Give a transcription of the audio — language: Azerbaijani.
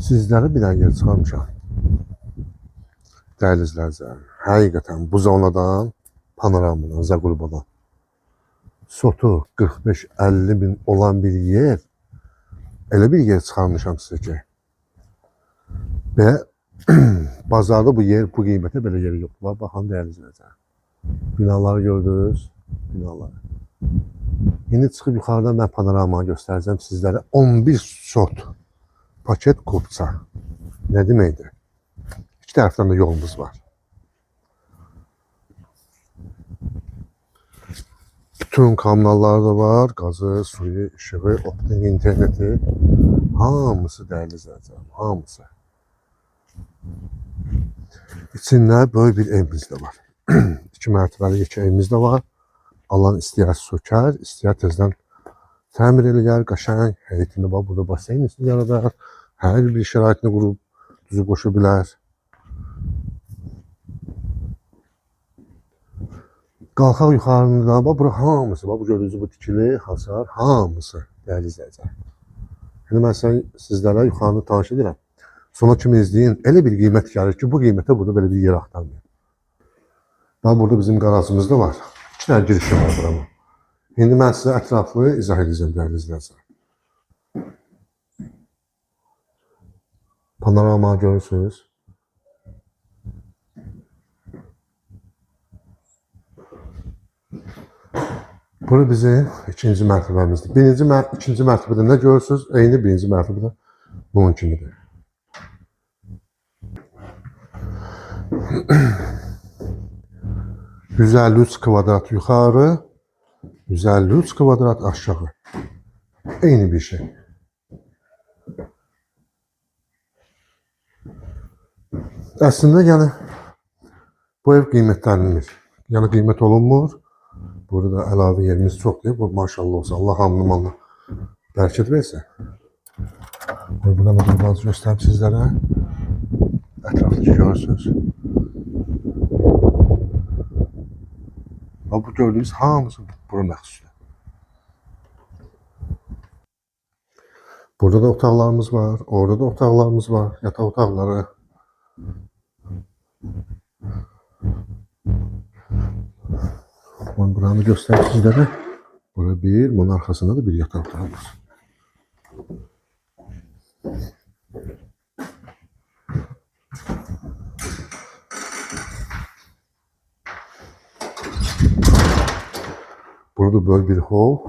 Sizlərə bir dənə yer çıxarmışam. Dəyərli izləyicilər, həqiqətən bu zonadan, panoramadan, Zəqulbadan sotu 45-50 bin olan bir yer, elə bir yer çıxarmışam sizə ki, və bazarda bu yer, bu qiymətə belə yeri yoxdur. Baxın, dəyərli izləyicilər. Binaları gördünüz, binaları. İndi çıxıb yuxarıdan mən panoramanı göstərəcəm sizlərə. 11 sot paket kupça. Nə deməkdir? İki tərəfdən də yolumuz var. Bütün kommunalları da var. Qazı, suyu, işığı, optik interneti. Hamısı dəyərli izləyicilər. Hamısı. İçində böyük bir evimiz də var. 2 mərtəbəli yekə evimiz də var. Alan istəyər sökər, istəyər tezdən təmir eləyər, qəşəng, həyətində var, burada baseyn yaradar, hər bir şəraitini qurub, düzü qoşa bilər. Qalxaq yuxarıda, bura hamısı, bu gördüyünüz bu tikili, hasar, hamısı dəyərli izləyicilər. Yəni mən sizlərə yuxarını tanış edirəm. Sona kimi izləyin, elə bir qiymət gəlir ki, bu qiymətə burada belə bir yer axtarmayın. Burada bizim qarajımız da var. 2 dənə girişi var buranın. İndi mən sizə ətraflı izah edəcəm, dəyərli izləyicilər. Panorama görürsünüz. Bura bizim 2-ci mərtəbəmizdir. 2-ci mərtəbədə nə görürsünüz? Eyni 1-ci mərtəbədə bunun kimidir. %53 kvadrat yuxarı, 153 kvadrat aşağı. Eyni bir şey. Əslində, yəni, bu ev qiymətlənilmir. Yəni, qiymət olunmur. Burada əlavə yerimiz çoxdur. Bu, maşallah olsa, Allah hamını malına bərəkət versin. Buradan da bir bazı göstərib sizlərə. Ətraflı görürsünüz. Bu gördüğünüz hamısı bura məxsusdur. Burada da otaqlarımız var, orada da otaqlarımız var, yataq otaqları. Ben buranı göstereyim sizlere. Burada bir, bunun arkasında da bir yataq otağı var. Burada böyle bir hol.